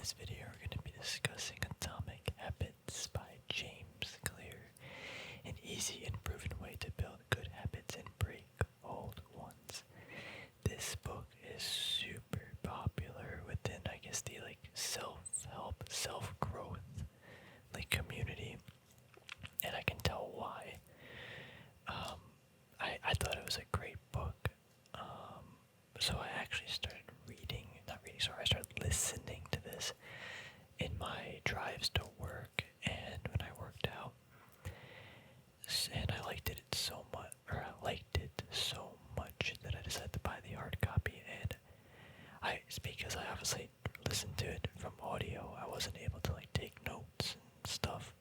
this video, we're going to be discussing Atomic Habits by James Clear, an easy and proven way to build good habits and break old ones. This book is super popular within, I guess, the self-help, self-growth community, and I can tell why. I thought it was a great book, so I actually started I started listening to this in my drives to work and when I worked out. And I liked it so much that I decided to buy the hard copy. And it's because I obviously listened to it from audio. I wasn't able to take notes and stuff.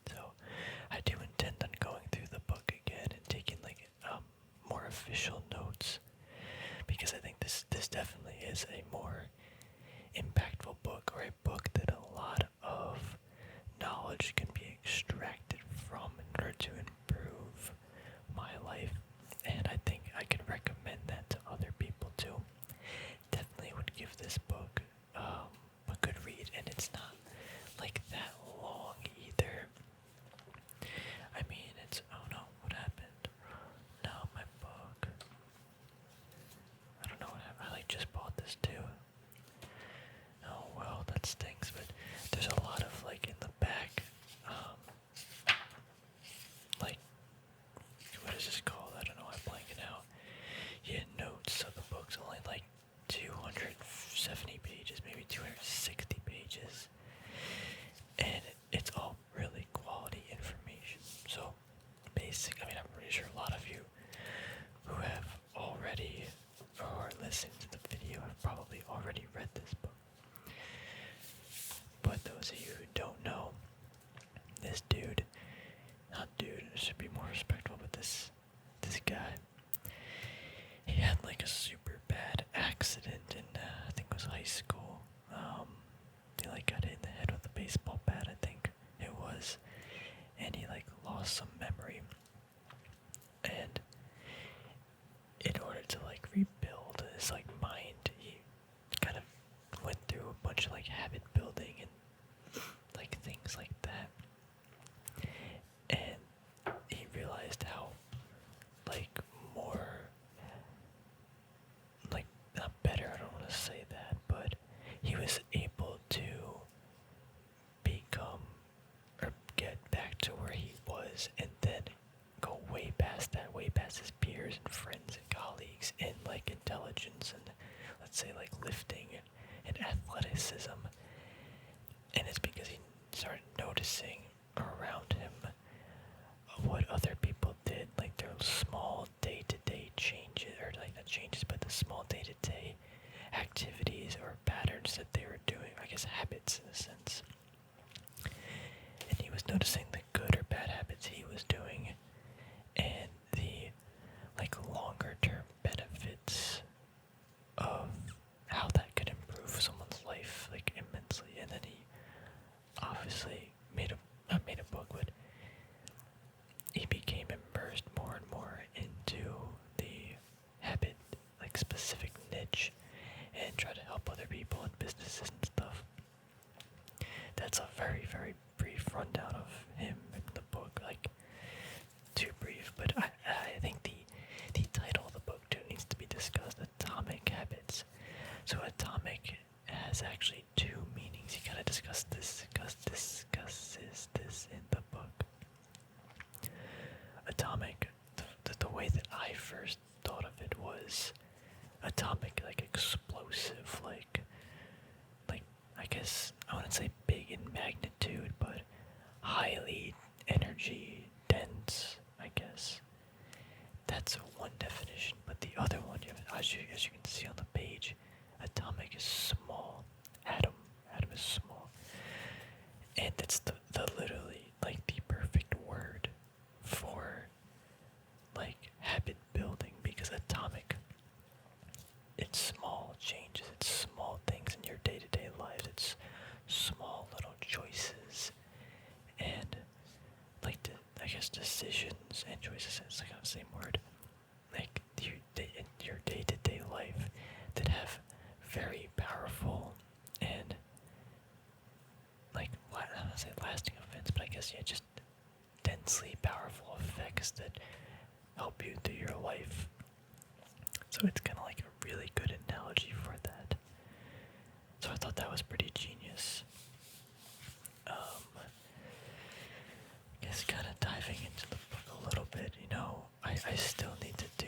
So I do intend on going through the book again and taking more official notes, because I think this definitely is a more impactful book, or a book that a lot of knowledge can be extracted from in order to improve my life. And I think I could recommend that to other people too. Definitely would give this book a good read, and it's not that long either. I mean, oh no, what happened? No, my book. I don't know what happened. I just bought this too. Oh well, that stinks, but there's a lot of in the back, what is this called? I don't know, I'm blanking out. Yeah, notes. So the book's only 270 pages, maybe 260 pages, and it's all really quality information. So I'm pretty sure a lot of you who have already or are listening to the video have probably already read this book. But those of you who don't know, this I should be more respectful, but this guy, he had a super bad accident in, I think it was high school. He got hit in the head with a baseball bat, I think it was, and he lost some memory. And in order to rebuild his mind, he kind of went through a bunch of habit building and things like that. And he realized how more not better, I don't want to say that, but he was able to become or get back to where he was, and then go way past that, way past his peers and friends and colleagues in intelligence and, let's say, lifting and athleticism. And it's because he started noticing around him what other people did, their small day-to-day changes, or not changes, but the small day-to-day activities or patterns that they were doing, I guess habits in a sense. And he was noticing the good or bad habits he was doing, and the longer term benefits of how that could improve someone's life immensely. And then he obviously not made a book, but he became immersed more and more into the habit specific niche, and tried to help other people in businesses and stuff. That's a very, very brief rundown of him in the book, too brief, but I think the title of the book too needs to be discussed: Atomic Habits. So atomic has actually two meanings. He kind of discusses this in the book. Atomic, the way that I first thought of it was atomic, explosive, I guess I wouldn't say big in magnitude, but highly energy dense, I guess. That's one definition, but the other one, as you can see on the page, atomic is small. Atom is small. And that's the literally the perfect word for habit building, because atomic, it's small changes, it's small things in your day-to-day life, it's small little choices, and I guess decisions and choices, it's kind of the same word, your day-to-day life has just densely powerful effects that help you through your life. So it's kind of like a really good analogy for that. So I thought that was pretty genius. I guess kind of diving into the book a little bit, I still need to do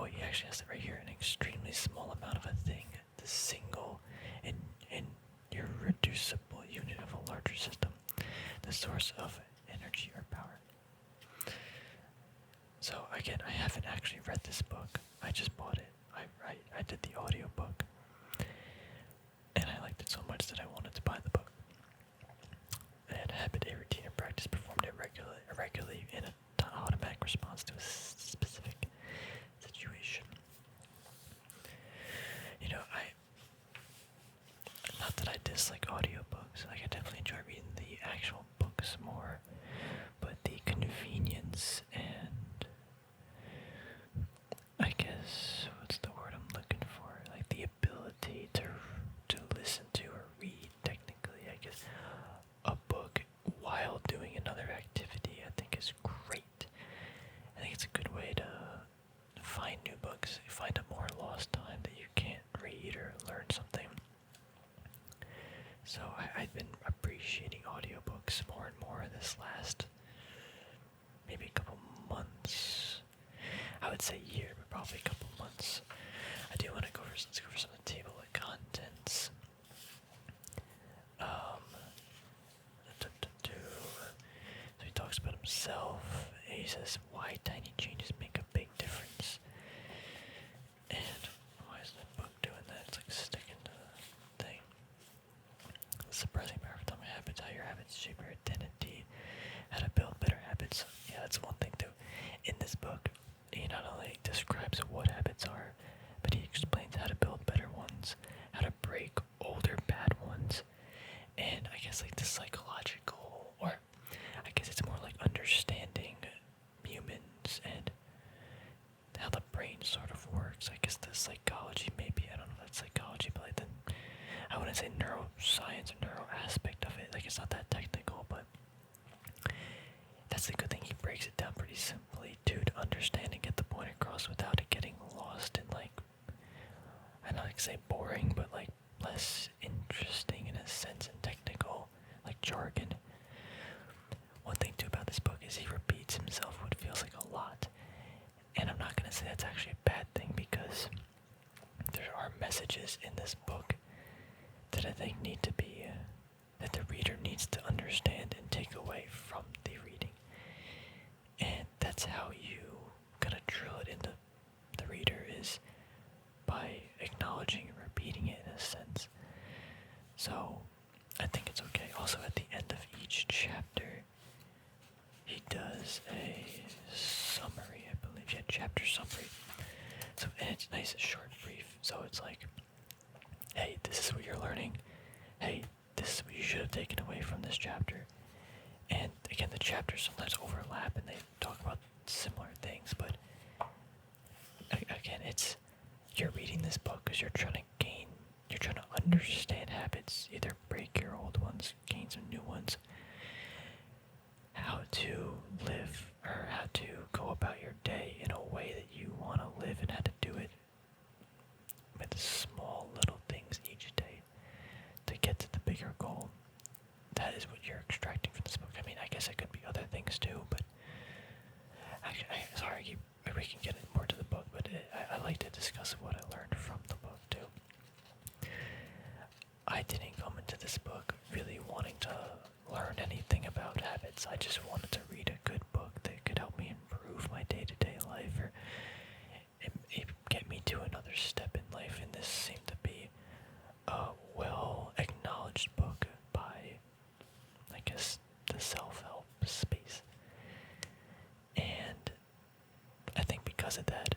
he actually has it right here, an extremely small amount of a thing, the single in your reducible unit of a larger system, the source of energy or power. So again, I haven't actually read this book. I just bought it. I did the audiobook. And I liked it so much that I wanted to buy the book. And habit, a routine, or practice performed irregularly in an automatic response to a specific situation. Not that I dislike audiobooks. I definitely enjoy reading the actual books more, but the convenience and I guess what's the word I'm looking for? Like the ability to listen to or read technically, I guess, a book while doing another activity, I think is great. I think it's a good way to find new books, find a more lost time that you can't read or learn something. So I've been appreciating audiobooks more and more this last maybe a couple months. I would say year, but probably a couple months. I do want to let's go over some of the table of contents. So he talks about himself. He says why tiny changes make a big difference. And why is that book doing that? It's like sticking to the thing. The surprising power of atomic habits, how your habits shape your identity, how to build better habits. Yeah, that's one thing too. In this book, he not only describes what habits are, but he explains how to build better ones, how to break older bad ones, and I guess like the psychological, or I guess it's more like understanding humans and how the brain sort of works. I guess the psychology, maybe, I don't know if that's psychology, but like I wouldn't say neuroscience or neuro aspect of it. Like it's not that technical, but that's the good thing. He breaks it down pretty simply to understand and get the point across without it getting lost in like, I don't like say boring, but like less interesting in a sense and technical, like jargon. One thing too about this book is he repeats himself what feels like a lot. And I'm not going to say that's actually a bad thing because there are messages in this book that I think need to be, that the reader needs to understand and take away from the reading. And that's how you gotta drill it into the reader, is by acknowledging and repeating it in a sense. So I think it's okay. Also at the end of each chapter, he does a summary, I believe. Yeah, chapter summary. So, and it's nice and short and brief. So it's like, hey, this is what you're learning. Hey, this is what you should have taken away from this chapter. And again, the chapters sometimes overlap and they talk about similar things, but again, you're reading this book because you're trying to understand habits, either break your old ones, gain some new ones, how to live or how to go about your day in a way that you want to live, and how to do it with small little things each day to get to the bigger goal. That is what you're extracting from this book. I mean, I guess it could be other things too, but actually, we can get more to the book, but I like to discuss what I learned from the book too. I didn't come into this book really wanting to learn anything about habits. I just wanted to read a good book that could help me improve my day-to-day life, or get me to another step in life, and this seemed to be a well-acknowledged book by, I guess, the self-help space. And I think because of that,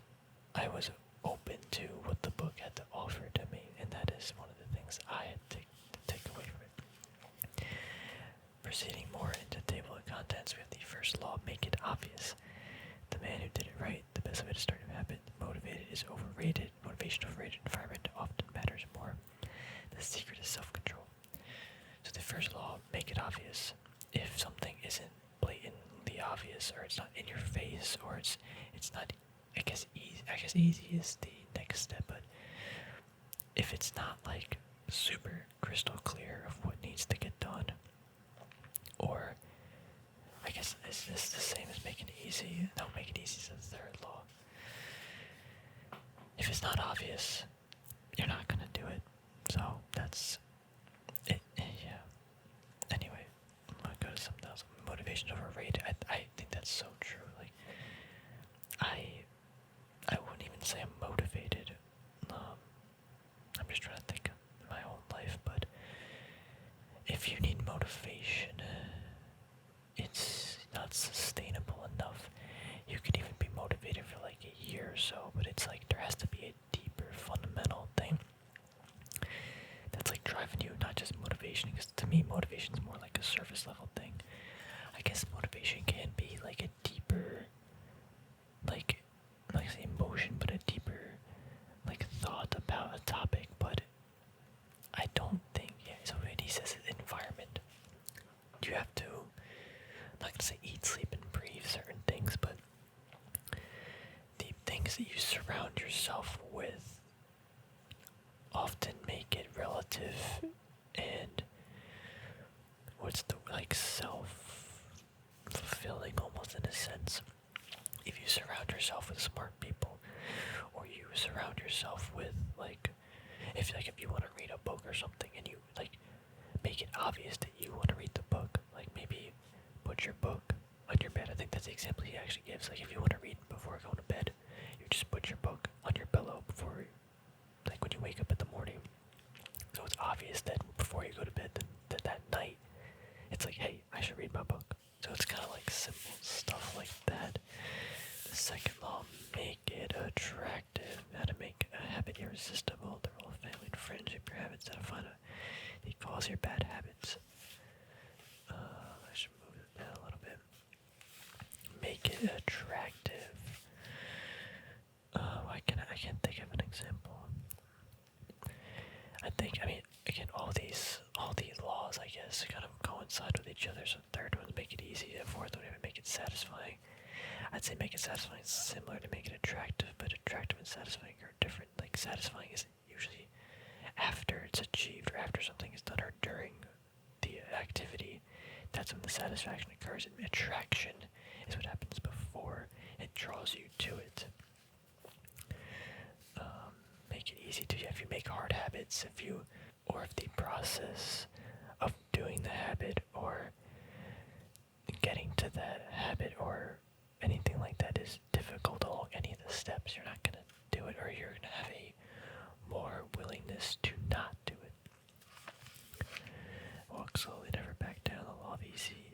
I was open to what the book had to offer to me, and that is one of the things I had to take away from it. Proceeding more into table of contents, we have the first law: make it obvious. The man who did it right, the best way to start a habit. Motivated is overrated. Motivation overrated. Environment often matters more. The secret is self-control. So the first law: make it obvious. If something is obvious, or it's not in your face, or it's not. I guess easy is the next step, but if it's not like super crystal clear of what needs to get done, or I guess is this the same as making it easy? No, make it easy is the third law. If it's not obvious, you're not gonna do it. So that's it. Yeah. Anyway, I'm gonna go to something else. Motivation's overrated. I think that's so true. Like, I wouldn't even say I'm motivated. I'm just trying to think of my own life, but if you need motivation, it's not sustainable enough. You could even be motivated for like a year or so, but it's like there has to be a deeper fundamental thing that's like driving you, not just motivation, because to me motivation is more like a surface level thing. I guess motivation can be like a deeper, like say emotion, but a deeper like thought about a topic. But I don't think, yeah, so when he says environment, you have to, I'm not gonna say eat, sleep, and breathe certain things, but the things that you surround yourself with often make it relative and what's the like self-fulfilling almost in a sense. If you surround yourself with smart people, or you surround yourself with like if you want to read a book or something and you like make it obvious that you want to read the book, like maybe put your book on your bed. I think that's the example he actually gives. Like if you want to read before going to bed, you just put your book on your pillow before, like when you wake up in the morning. So it's obvious that before you go to bed, that night, it's like, hey, I should read my book. So it's kind of like simple stuff like that. The second law, make it attractive. How to make a habit irresistible. The role of family and friendship, your habits, how to find a the cause your bad habits. I should move it down a little bit. Make it attractive. I can't think of an example. I mean, again, all these laws, I guess, kind of coincide with each other. So the third one, make it easy. The fourth one, make it satisfying. I'd say make it satisfying is similar to make it attractive, but attractive and satisfying are different. Like satisfying is usually after it's achieved or after something is done or during the activity. That's when the satisfaction occurs. And attraction is what happens before it draws you to it. Make it easy to, if you make hard habits, if the process of doing the habit or getting to that habit or anything like that is difficult along any of the steps, you're not going to do it, or you're going to have a more willingness to not do it. Walk slowly, never back down.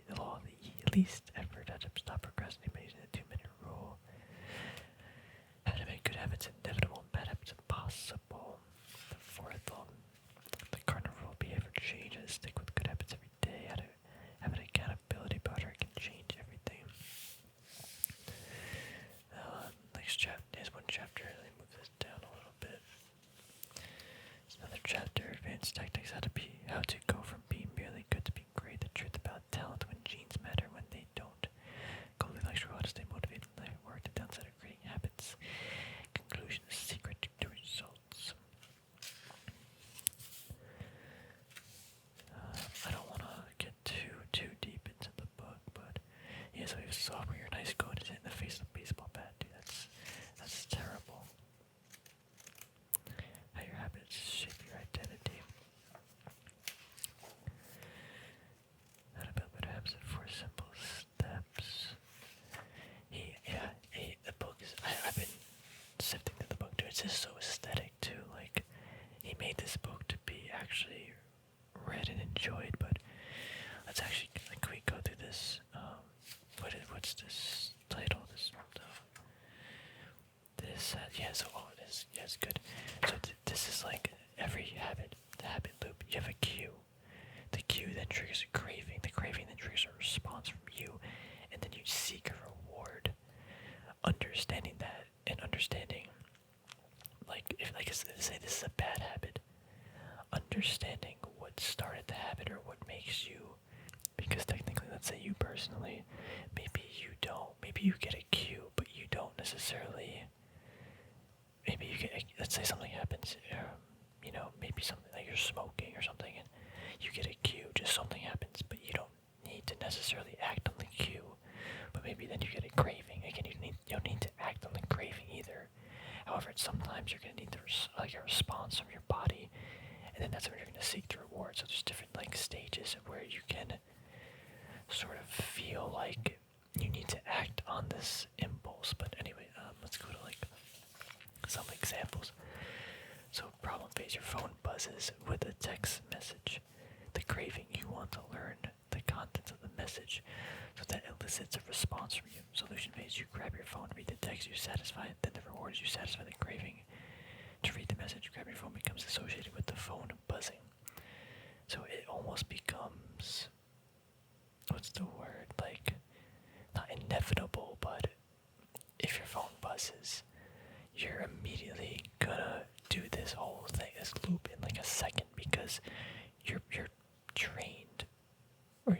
The law of the least effort. How to stop procrastinating by using the 2-minute rule. How to make good habits inevitable and bad habits impossible. The fourth law, the cardinal rule, behavior change. How to stick with good habits every day. How to have an accountability partner can change everything. Next chapter, there's one chapter. Let me move this down a little bit. It's another chapter. Advanced tactics. How to go from being merely good to being great. The truth about talent, when genes matter, when they don't. Goldilocks rule, how to stay motivated in life. Work, the downside of creating habits. Conclusion, the secret to results. I don't want to get too deep into the book, but yeah, so if sophomore year in high school and it's in the face of a baseball bat, dude, that's terrible. How your habits shape your identity. How to build better habits in 4 simple steps. The book is, I've been sifting through the book, dude. It's just so aesthetic too. Like, he made this book to be actually read and enjoyed. But let's actually, like, can we go through this? What's this title? It's good. So this is like every habit, the habit loop. You have a cue. The cue then triggers a craving. The craving then triggers a response from you, and then you seek a reward. Understanding that and understanding, like, if like say this is a bad habit, understanding what started the habit or what makes you Because technically, let's say you personally, maybe you don't, maybe you get a cue, but you don't necessarily, maybe you get, let's say something happens, maybe something like you're smoking or something, and you get a cue, just something happens, but you don't need to necessarily act on the cue, but maybe then you get a craving. Again, you don't need to act on the craving either. However, sometimes you're going to need a response from your body, and then that's when you're going to seek the reward. So there's different stages where you can sort of feel like you need to act on this impulse. But anyway, let's go to some examples. So problem phase, your phone buzzes with a text message. The craving, you want to learn the contents of the message, so that elicits a response from you. Solution phase, you grab your phone, read the text, you satisfy it, then the reward is you satisfy the craving. To read the message, grab your phone becomes associated with the phone buzzing. So it almost becomes, what's the word, not inevitable, but if your phone buzzes, you're immediately gonna do this whole thing, this loop in a second, because you're trained, or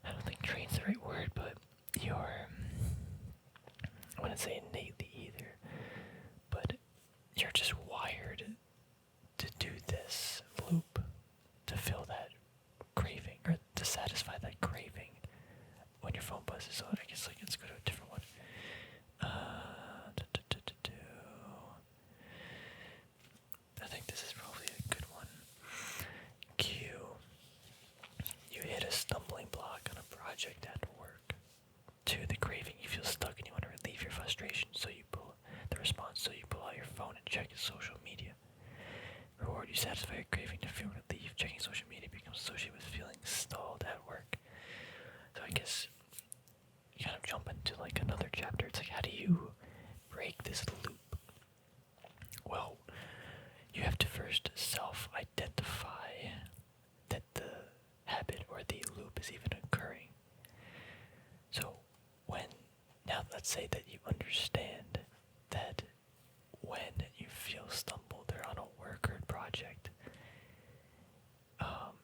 I don't think trained's the right word, but I wouldn't say innately either, but you're just wired to do this loop to fill that craving, or to satisfy that craving when your phone buzzes. So I guess let's go to a different one. I think this is probably a good one. Q. You hit a stumbling block on a project at work. 2. The craving. You feel stuck and you want to relieve your frustration, so you pull the response. So you pull out your phone and check your social media. Reward. You satisfy your craving to feel relief. Checking social media becomes associated with feeling stalled at work. So I guess you kind of jump into another chapter. It's how do you break this loop? Well, you have to first self-identify that the habit or the loop is even occurring. So now let's say that you understand that when you feel stumbled or on a work or project,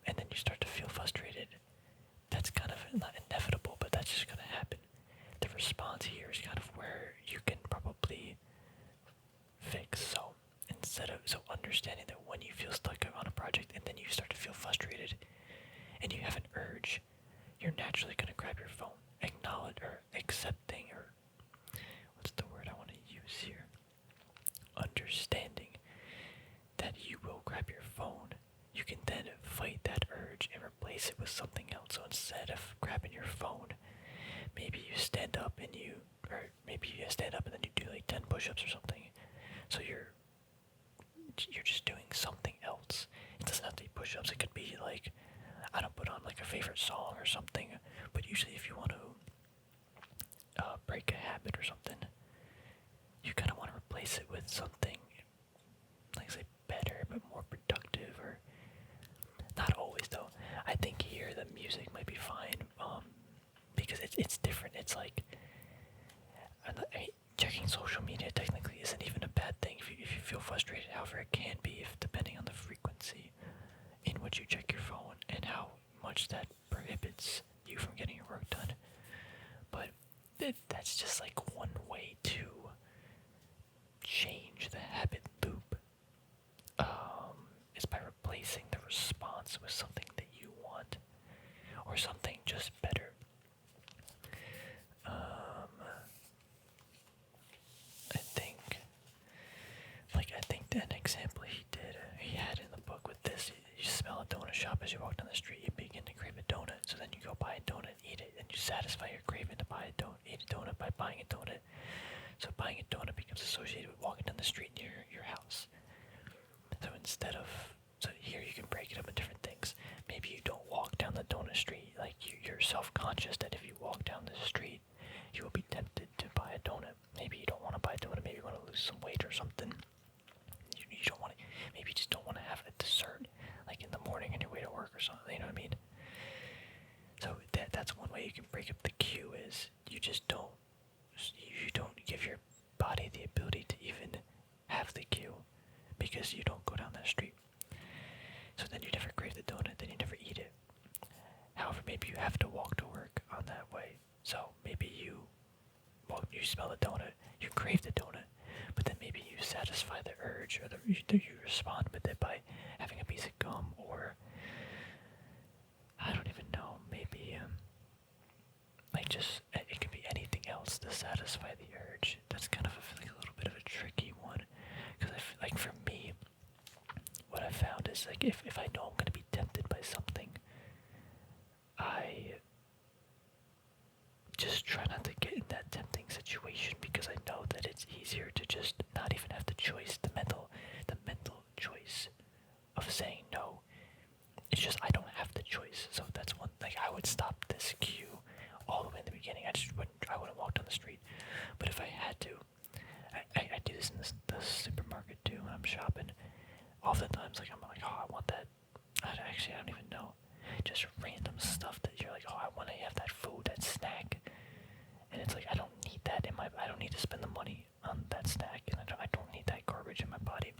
and then you start to feel frustrated, that's kind of not inevitable, but that's just going to happen. The response here is kind of where you can probably fix. So understanding that when you feel stuck on a project and then you start to feel frustrated and you have an urge, you're naturally going to grab your phone. Acknowledge, or accepting, or what's the word I want to use here? Understanding that you will grab your phone, you can then fight that urge and replace it with something else. So instead of grabbing your phone, maybe you stand up and then you do 10 push-ups or something. So you're just doing something else. It doesn't have to be push-ups. It could be I don't put on a favorite song or something. But usually if you want to break a habit or something, you kind of want to replace it with something say better but more productive, or not always though. I think here the music might be fine, because it's different. It's checking social media technically isn't even a bad thing if you feel frustrated. However, it can be if depending on the frequency in which you check your phone and how much that prohibits you from getting your work done. But that's just one way to change the habit loop, is by replacing the response with something that you want, or something just better. I think an example he had in the book with this, you smell a donut shop as you walk down the street, you begin to crave a donut, so then you go buy a donut, eat it, and you satisfy your craving to eat a donut by buying a donut. So buying a donut becomes associated with walking down the street near your house. So here you can break it up in different things. Maybe you don't walk down the donut street, you're self-conscious that if you walk down the street, you will be tempted to buy a donut. Maybe you don't want to buy a donut, maybe you want to lose some weight or something. You don't want to, maybe you just don't want to have a dessert, in the morning on your way to work or something, you know what I mean? So that's one way you can break up the cue, is you don't give your body the ability to even have the cue, because you don't go down that street. So then you never crave the donut, then you never eat it. urge, or either you respond with it by having a piece of gum, or I don't even know, maybe like just it could be anything else to satisfy the urge. That's kind of like a little bit of a tricky one, because I feel like for me, what I found is like if I know I'm gonna be tempted by something, I just try not to get in that tempting situation because I know that it's easier to just not even have the choice, the mental choice of saying no. It's just I don't have the choice. So that's one, like I would stop this queue all the way in the beginning. I wouldn't walk down the street. But if I had to, I do this in the supermarket too when I'm shopping. Oftentimes, like I'm like, oh, I want that. I don't even know. Just random stuff that you're like, oh, I want to have that food, that snack, and it's like I don't need that in my. I don't need to spend the money on that snack, and I don't need that garbage in my body.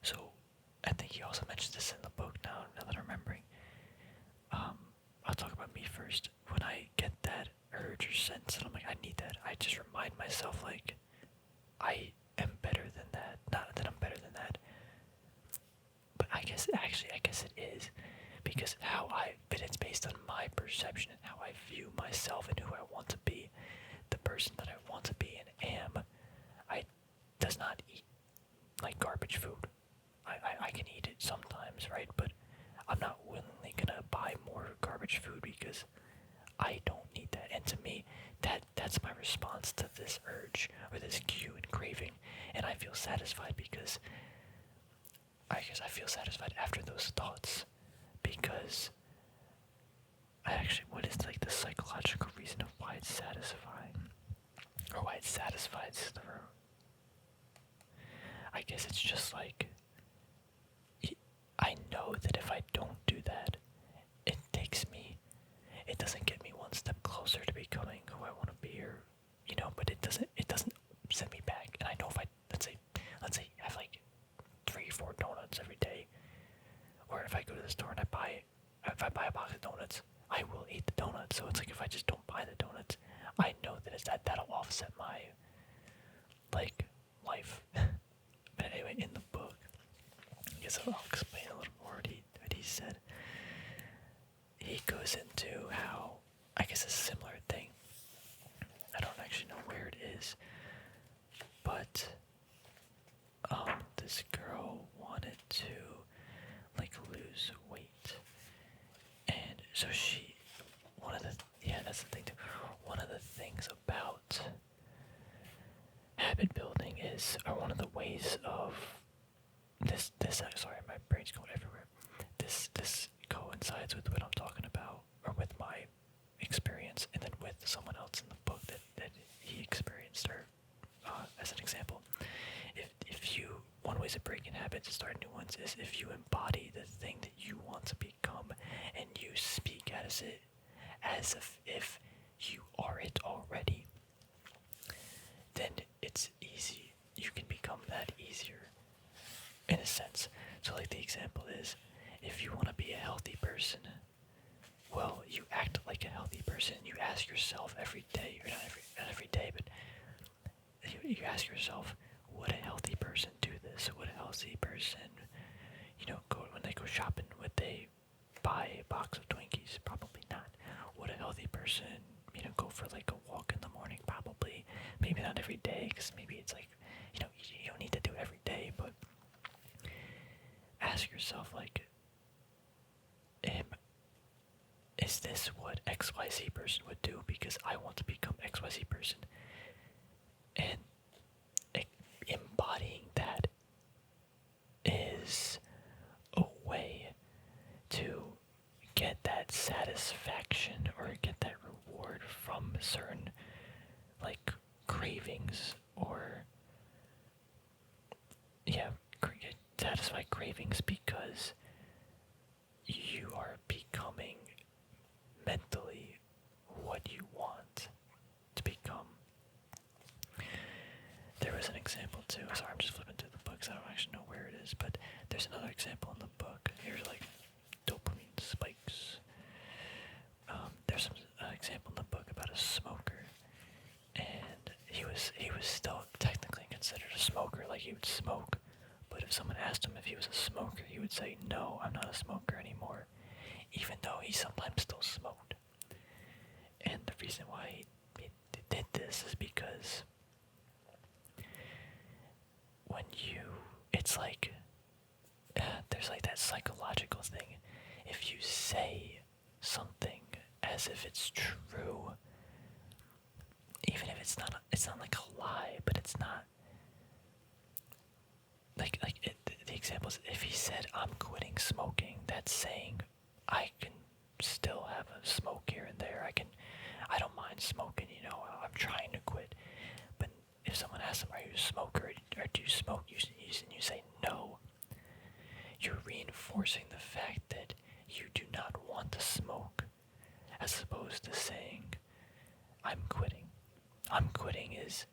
So, I think he also mentions this in the book. Now that I'm remembering, I'll talk about me first. When I get that urge or sense, and I'm like, I need that. I just remind myself like, I am better than that. Not that I'm better than that, but I guess it is, because but it's based on my perception and how I view myself and who I want to be. The person that I want to be and am, I does not eat like garbage food. I can eat it sometimes, right? But I'm not willingly gonna buy more garbage food because I don't need that. And to me, that's my response to this urge or this cue and craving, and I feel satisfied because I guess I feel satisfied after those thoughts, because what is like the psychological reason of why it's satisfying, or why it satisfies the room? I guess it's just like, I know that if I don't do that, it doesn't get me one step closer to becoming who I want to be, or, but it doesn't send me back. And I know if let's say I have like 3 or 4 donuts every day, or if I go to the store and if I buy a box of donuts, I will eat the donuts. So it's like if I just don't buy the donuts, I know that'll offset my like life. But anyway, in the book, I guess I'll explain a little more what he said. He goes into how, I guess a similar thing, I don't actually know where it is, but this girl wanted to like lose weight, and so that's the thing too. One of the things about habit building or one of the ways of this sorry, my brain's going everywhere. This coincides with what I'm talking about, or with my experience, and then with someone else in the book that he experienced, or as an example. If you, one way to break in habits and start new ones is if you embody the thing that you want to become, and you speak as if you are it already, then it's easy. You can become that easier, in a sense. So like the example is, if you want to be a healthy person, well, you act like a healthy person. You ask yourself every day, or not every day, but you ask yourself, would a healthy person do this? Would a healthy person, when they go shopping, would they buy a box of Twinkies? Probably not. Would a healthy person, go for like a walk in the morning? Probably. Maybe not every day, because maybe it's like, you don't need to do it every day, but ask yourself, like, is this what XYZ person would do? Because I want to become XYZ person. And embodying that is a way to get that satisfaction, or get that reward from certain, like, cravings, or satisfy cravings, because you are becoming mentally what you want to become. There was an example too. Sorry, I'm just flipping through the books. I don't actually know where it is, but there's another example in the book. Here's like dopamine spikes. There's some example in the book about a smoker, and he was still technically in considered a smoker, like he would smoke. But if someone asked him if he was a smoker, he would say, no, I'm not a smoker anymore, even though he sometimes still smoked. And the reason why he did this is because when it's like, there's like that psychological thing. If you say something as if it's true, even if it's not like a lie, but it's not the example is if he said I'm quitting smoking, that's saying I can still have a smoke here and there. I don't mind smoking, I'm trying to quit. But if someone asks him, are you a smoker or do you smoke? And you say no, you're reinforcing the fact that you do not want to smoke, as opposed to saying I'm quitting. I'm quitting is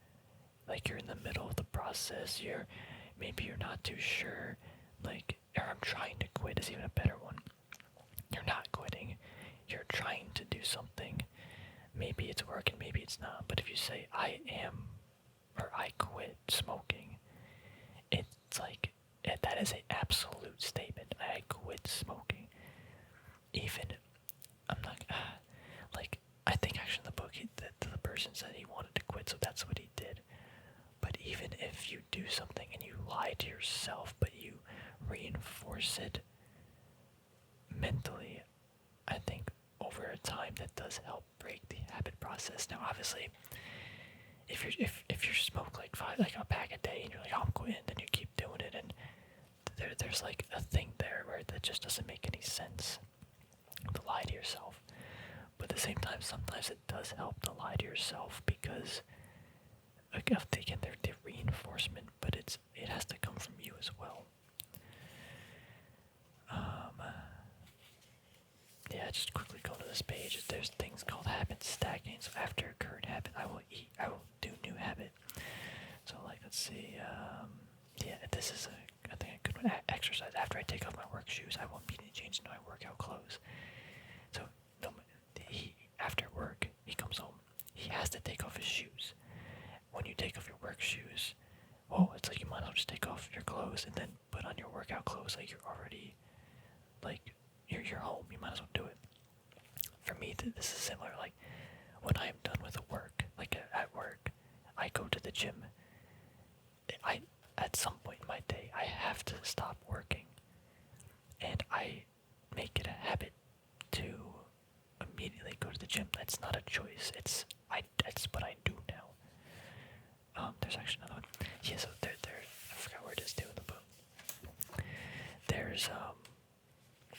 like you're in the middle of the process, maybe you're not too sure, or I'm trying to quit is even a better one. You're not quitting, you're trying to do something. Maybe it's working, maybe it's not, but if you say I am, or I quit smoking, it's like, that is an absolute statement. I quit smoking. Even, I'm not, I think actually in the book, the person said he wanted to quit, so that's what he did. But even if you do something and you lie to yourself, but you reinforce it mentally, I think over a time that does help break the habit process. Now, obviously, if you smoke like a pack a day and you're like, oh, I'm quitting, then you keep doing it, and there's like a thing there where that just doesn't make any sense to lie to yourself. But at the same time, sometimes it does help to lie to yourself because, again, they're the reinforcement, but it has to come from you as well. Yeah, just quickly go to this page. There's things called habit stacking. So after a current habit, I will do new habit. So let's see. Yeah, this is I think a good one. Exercise. After I take off my work shoes, I will immediately change into my workout clothes. So after work, he comes home. He has to take off his shoes. When you take off your work shoes, it's like you might as well just take off your clothes and then put on your workout clothes. Like you're already, you're home. You might as well do it. For me, this is similar. Like when I am done with work, at work, I go to the gym. At some point in my day, I have to stop working, and I make it a habit to immediately go to the gym. That's not a choice. That's what I do now. There's actually another one. Yeah, so there. I forgot where it is too in the book. There's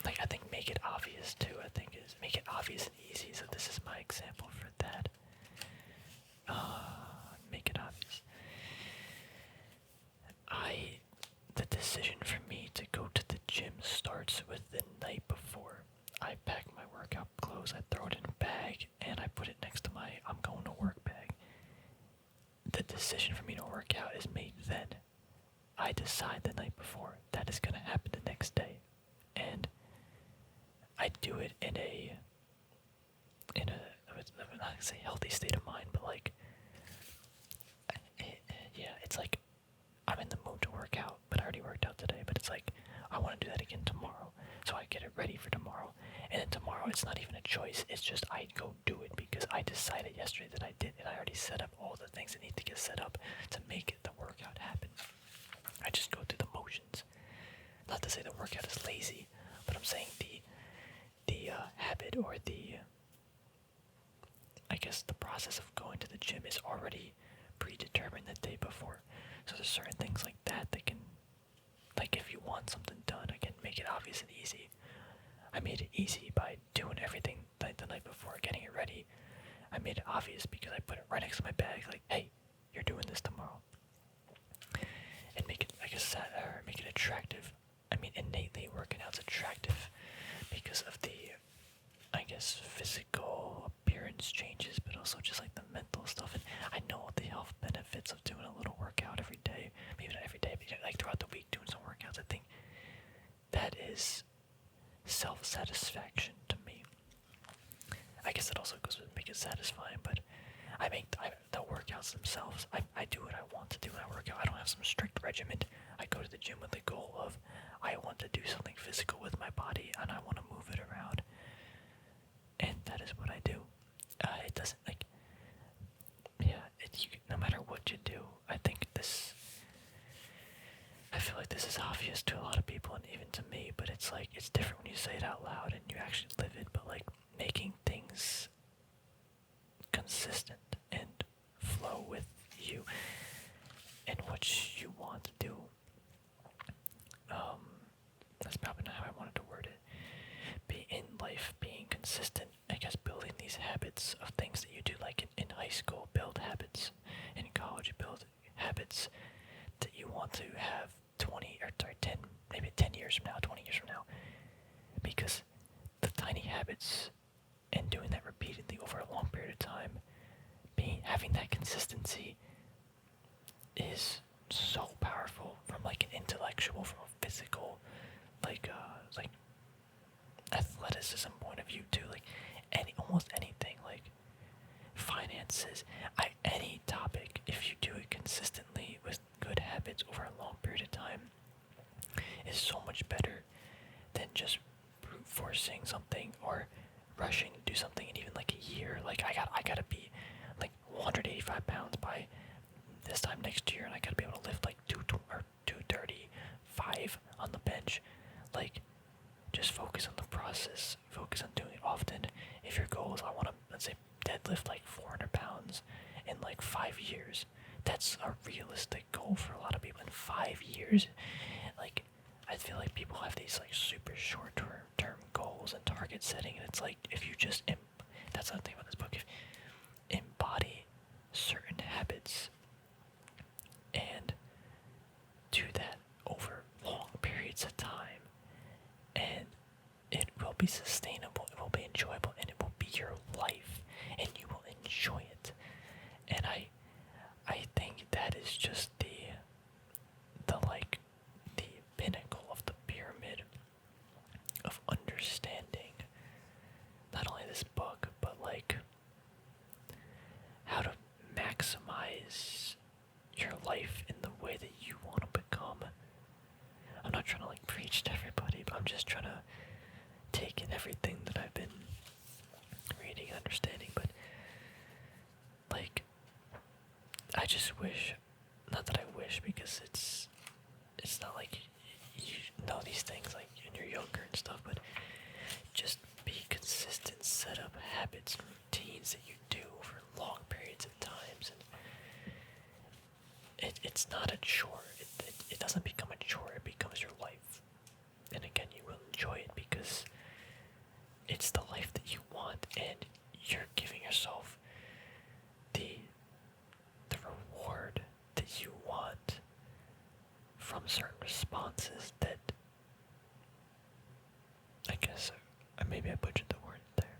I think make it obvious too. I think is make it obvious and easy. So this is my example for that. Make it obvious. The decision for me to go to the gym starts with the night before. I pack my workout clothes, I throw it in a bag, and I put it next to my I'm going to work bag. The decision for me to work out is made then. I decide the night before that is going to happen the next day. And I do it in a I'm not gonna say healthy state of mind, but yeah, it's like I'm in the mood to work out, but I already worked out today, but it's like I want to do that again tomorrow, so I get it ready for tomorrow, and then tomorrow it's not even a choice, it's just I go do it because I decided yesterday that I did, and I already set up all the things that need to get set up to make the workout happen. I just go through the motions. Not to say the workout is lazy, but I'm saying the habit or I guess the process of going to the gym is already predetermined the day before. So there's certain things like that can, if you want something done, again, make it obvious and easy. I made it easy by doing everything the night before, getting it ready. I made it obvious because I put it right next to my bag, hey, you're doing this tomorrow. And make it, make it attractive. Innately working out's attractive because of the, physical appearance changes, but also just the mental stuff. And I know the health benefits of doing a little workout every day. Maybe not every day, but throughout the week doing some workouts. I think that is self-satisfaction to me. I guess it also goes with make it satisfying, but the workouts themselves. I do what I want to do when I work out. I don't have some strict regimen. I go to the gym with the goal of I want to do something physical with my body and I want to move it around. And that is what I do. It doesn't no matter what you do, I feel like this is obvious to a lot of people and even to me, but it's like, it's different when you say it out loud and you actually live it, but like making things consistent and flow with you and what you want to do. That's probably not how I wanted to word it. Be in life, being consistent, I guess building these habits of things that you do, like in high school, build habits. In college, build habits that you want to have 10 years from now, 20 years from now. Because the tiny habits and doing that repeatedly over a long period of time, having that consistency is so powerful from like an intellectual, from a physical, like athleticism point of view too. Like almost anything, like finances, any topic, if you do it consistently with good habits over a long period of time, is so much better than just brute forcing something or rushing to do something in even like a year. Like I gotta be like 185 pounds by this time next year, and I gotta be able to lift like 235 on the bench. Like, just focus on the process. Focus on doing it often. If your goal is I want to, let's say, deadlift like 400 pounds in like 5 years, that's a realistic goal for a lot of people. In 5 years, like, I feel like people have these like super short term goals and target setting, and it's like if you just that's the thing about this book. If embody certain habits and do that over long periods of time, and it will be sustainable, it will be enjoyable, and it will be your life, and you will enjoy it. And I think that is just the pinnacle of the pyramid of understanding not only this book, but like how to maximize your life in the way that you want to become. I'm not trying to like preach to everybody, but I'm just trying to take in everything that I've been reading and understanding. But like, I just wish, not that I wish, because it's not like you know these things like when you're younger and stuff, but just be consistent, set up habits and routines that you do over long periods of times, and it's not a chore. It doesn't become a chore, it becomes your life. And again, you will enjoy it because it's the life that you want, and you're giving yourself the reward that you want from certain responses that, I guess, maybe I butchered the word there.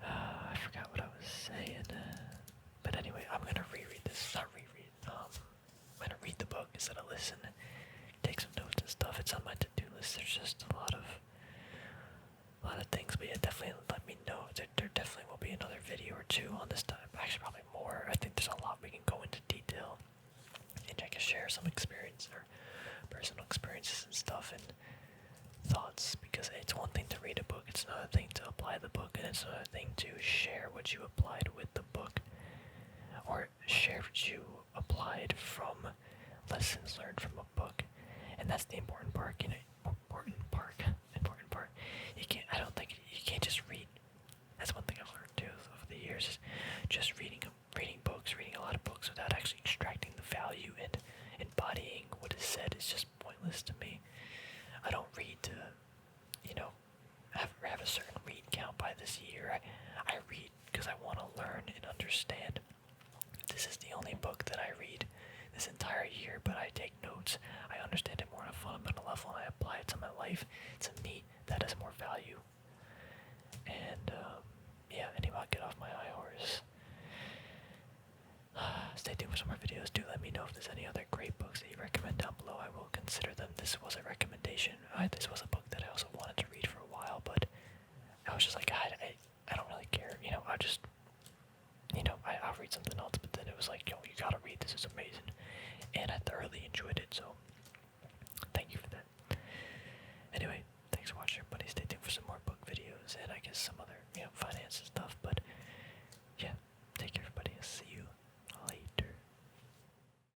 I forgot what I was saying. But anyway, I'm gonna reread this. Not reread. I'm gonna read the book instead of listen. Take some notes and stuff. It's on my to-do list. There's just a lot of things. But yeah, definitely let me know. There definitely will be another video or two on this time. Actually, probably more. I think there's a lot we can go into detail, and I can share some experience or personal experiences and stuff and thoughts, because it's one thing to read a book, it's another thing to apply the book, and it's another thing to share what you applied with the book, or share what you applied from lessons learned from a book. And that's the important part, important part. I don't think you can't just read. That's one thing I've learned too over the years, is just reading books, reading a lot of books without actually extracting the value and embodying what is said is just pointless to me. I don't read to, have a certain read count by this year. I read because I want to learn and understand. This is the only book that I read this entire year, but I take notes. I understand it more on a fundamental level, and I apply it to my life. To me, that has more value. And, anyway, I'll get off my high horse. Stay tuned for some more videos. Do let me know if there's any other great books that you recommend down below. I will consider them. This was a recommendation. This was a book that I also wanted to read for a while, but I was just like, I don't really care. I just, I'll read something else, but then it was like, yo, you gotta read this, is amazing. And I thoroughly enjoyed it, so thank you for that. Anyway, thanks for watching, everybody. Stay tuned for some more book videos and I guess some other, finance and stuff, but